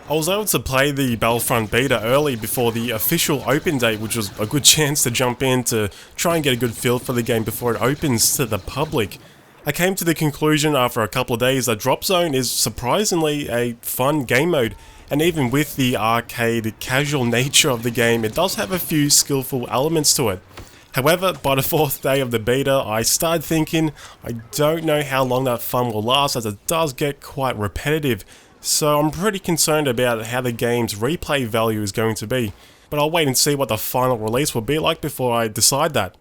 I was able to play the Battlefront beta early before the official open date, which was a good chance to jump in to try and get a good feel for the game before it opens to the public. I came to the conclusion after a couple of days that Drop Zone is surprisingly a fun game mode, and even with the arcade casual nature of the game, it does have a few skillful elements to it. However, by the 4th day of the beta, I started thinking I don't know how long that fun will last, as it does get quite repetitive. So I'm pretty concerned about how the game's replay value is going to be, but I'll wait and see what the final release will be like before I decide that.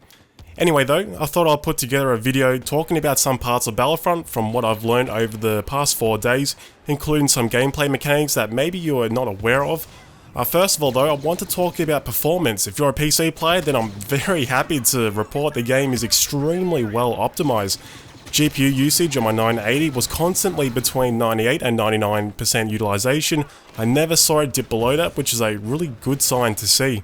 Anyway though, I thought I'd put together a video talking about some parts of Battlefront from what I've learned over the past 4 days, including some gameplay mechanics that maybe you are not aware of. First of all though, I want to talk about performance. If you're a PC player, then I'm very happy to report the game is extremely well optimized. GPU usage on my 980 was constantly between 98 and 99% utilization. I never saw it dip below that, which is a really good sign to see.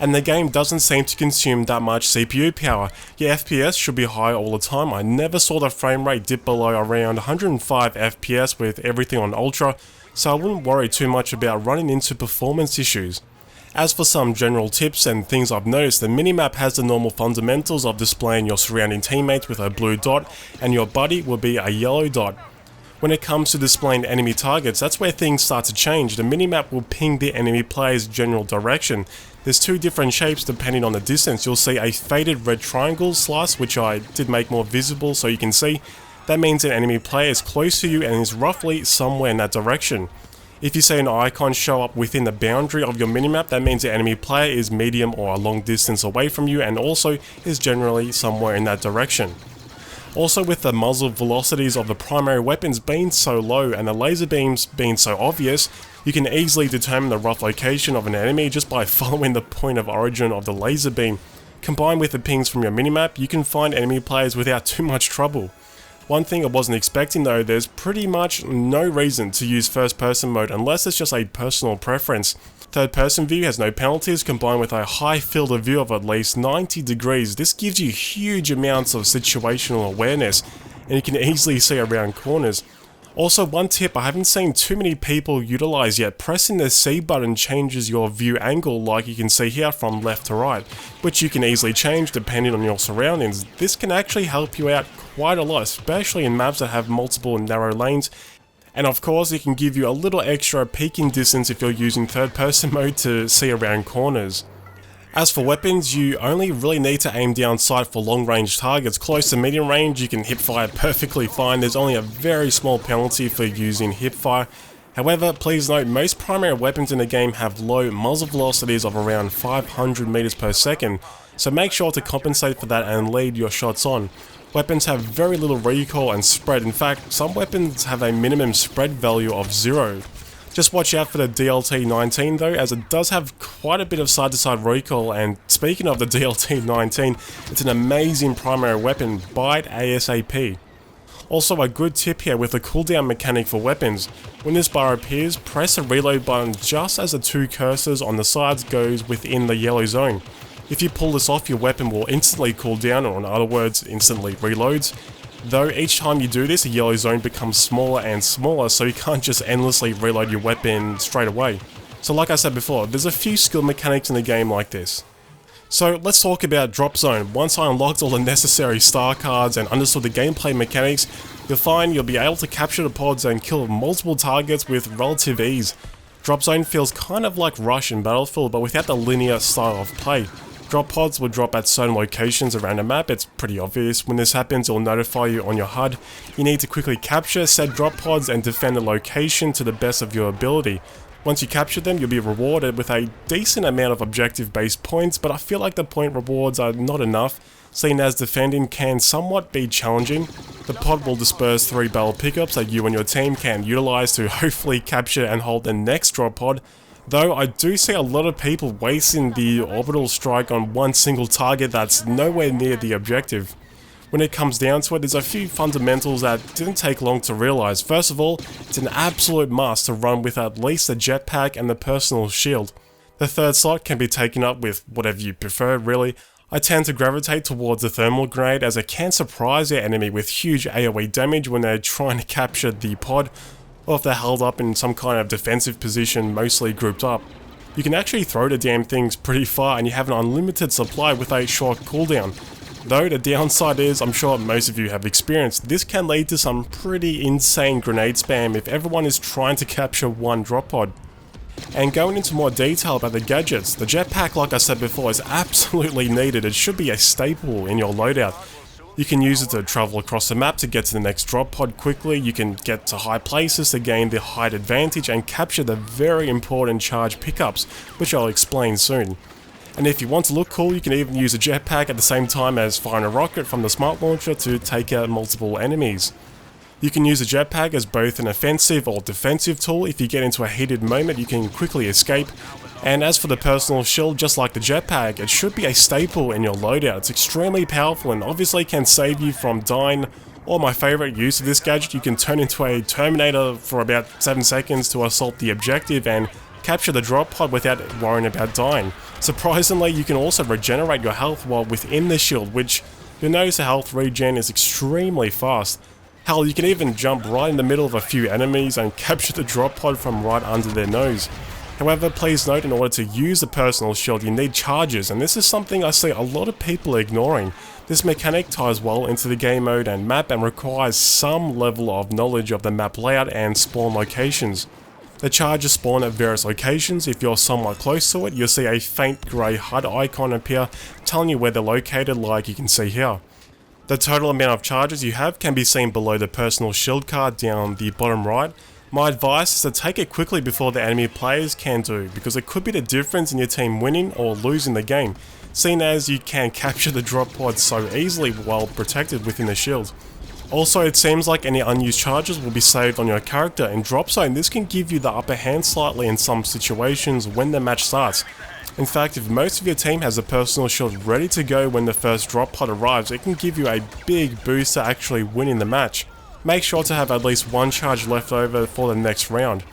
And the game doesn't seem to consume that much CPU power. Your FPS should be high all the time. I never saw the frame rate dip below around 105 FPS with everything on Ultra, so I wouldn't worry too much about running into performance issues. As for some general tips and things I've noticed, the minimap has the normal fundamentals of displaying your surrounding teammates with a blue dot and your buddy will be a yellow dot. When it comes to displaying enemy targets, that's where things start to change. The minimap will ping the enemy player's general direction. There's 2 different shapes depending on the distance. You'll see a faded red triangle slice, which I did make more visible so you can see. That means an enemy player is close to you and is roughly somewhere in that direction. If you see an icon show up within the boundary of your minimap, that means the enemy player is medium or a long distance away from you and also is generally somewhere in that direction. Also, with the muzzle velocities of the primary weapons being so low and the laser beams being so obvious, you can easily determine the rough location of an enemy just by following the point of origin of the laser beam. Combined with the pings from your minimap, you can find enemy players without too much trouble. One thing I wasn't expecting though, there's pretty much no reason to use first person mode unless it's just a personal preference. Third person view has no penalties, combined with a high field of view of at least 90 degrees. This gives you huge amounts of situational awareness and you can easily see around corners. Also, one tip I haven't seen too many people utilize yet, pressing the C button changes your view angle like you can see here from left to right, which you can easily change depending on your surroundings. This can actually help you out quite a lot, especially in maps that have multiple narrow lanes. And of course, it can give you a little extra peeking distance if you're using third person mode to see around corners. As for weapons, you only really need to aim down sight for long range targets. Close to medium range, you can hipfire perfectly fine. There's only a very small penalty for using hipfire. However, please note, most primary weapons in the game have low muzzle velocities of around 500 meters per second, so make sure to compensate for that and lead your shots on. Weapons have very little recoil and spread. In fact, some weapons have a minimum spread value of 0. Just watch out for the DLT-19 though, as it does have quite a bit of side-to-side recoil, and speaking of the DLT-19, it's an amazing primary weapon. Buy it ASAP. Also, a good tip here with the cooldown mechanic for weapons. When this bar appears, press the reload button just as the 2 cursors on the sides goes within the yellow zone. If you pull this off, your weapon will instantly cool down, or in other words, instantly reloads. Though each time you do this, the yellow zone becomes smaller and smaller, so you can't just endlessly reload your weapon straight away. So like I said before, there's a few skill mechanics in the game like this. So let's talk about Drop Zone. Once I unlocked all the necessary star cards and understood the gameplay mechanics, you'll find you'll be able to capture the pods and kill multiple targets with relative ease. Drop Zone feels kind of like Rush in Battlefield, but without the linear style of play. Drop pods will drop at certain locations around the map. It's pretty obvious. When this happens, it will notify you on your HUD. You need to quickly capture said drop pods and defend the location to the best of your ability. Once you capture them, you'll be rewarded with a decent amount of objective-based points, but I feel like the point rewards are not enough, seeing as defending can somewhat be challenging. The pod will disperse 3 battle pickups that you and your team can utilize to hopefully capture and hold the next drop pod. Though I do see a lot of people wasting the orbital strike on one single target that's nowhere near the objective. When it comes down to it, there's a few fundamentals that didn't take long to realize. First of all, it's an absolute must to run with at least a jetpack and the personal shield. The third slot can be taken up with whatever you prefer, really. I tend to gravitate towards the thermal grenade, as it can surprise your enemy with huge AoE damage when they're trying to capture the pod. or if they're held up in some kind of defensive position, mostly grouped up. You can actually throw the damn things pretty far and you have an unlimited supply with a short cooldown. Though the downside is, I'm sure most of you have experienced, this can lead to some pretty insane grenade spam if everyone is trying to capture one drop pod. And going into more detail about the gadgets, the jetpack, like I said before, is absolutely needed. It should be a staple in your loadout. You can use it to travel across the map to get to the next drop pod quickly, you can get to high places to gain the height advantage and capture the very important charge pickups, which I'll explain soon. And if you want to look cool, you can even use a jetpack at the same time as firing a rocket from the smart launcher to take out multiple enemies. You can use a jetpack as both an offensive or defensive tool. If you get into a heated moment, you can quickly escape. And as for the personal shield, just like the jetpack, it should be a staple in your loadout. It's extremely powerful and obviously can save you from dying, or my favourite use of this gadget, you can turn into a Terminator for about 7 seconds to assault the objective and capture the drop pod without worrying about dying. Surprisingly, you can also regenerate your health while within the shield, which you'll notice the health regen is extremely fast. Hell, you can even jump right in the middle of a few enemies and capture the drop pod from right under their nose. However, please note, in order to use the personal shield you need charges, and this is something I see a lot of people ignoring. This mechanic ties well into the game mode and map and requires some level of knowledge of the map layout and spawn locations. The charges spawn at various locations. If you're somewhat close to it, you'll see a faint grey HUD icon appear telling you where they're located, like you can see here. The total amount of charges you have can be seen below the personal shield card down the bottom right. My advice is to take it quickly before the enemy players can do, because it could be the difference in your team winning or losing the game, seeing as you can capture the drop pod so easily while protected within the shield. Also, it seems like any unused charges will be saved on your character in drop zone. This can give you the upper hand slightly in some situations when the match starts. In fact, if most of your team has a personal shield ready to go when the first drop pod arrives, it can give you a big boost to actually winning the match. Make sure to have at least one charge left over for the next round.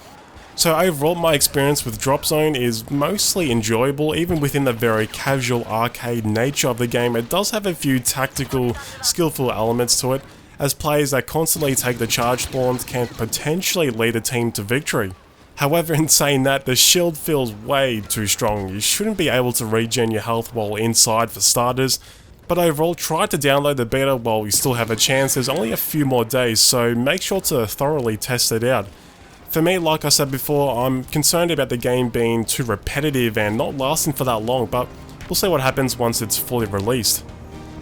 So overall, my experience with Drop Zone is mostly enjoyable. Even within the very casual arcade nature of the game, it does have a few tactical, skillful elements to it, as players that constantly take the charge spawns can potentially lead a team to victory. However, in saying that, the shield feels way too strong. You shouldn't be able to regen your health while inside for starters. But overall, try to download the beta while you still have a chance. There's only a few more days, so make sure to thoroughly test it out. For me, like I said before, I'm concerned about the game being too repetitive and not lasting for that long, but we'll see what happens once it's fully released.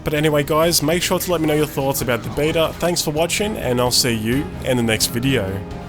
But anyway guys, make sure to let me know your thoughts about the beta. Thanks for watching, and I'll see you in the next video.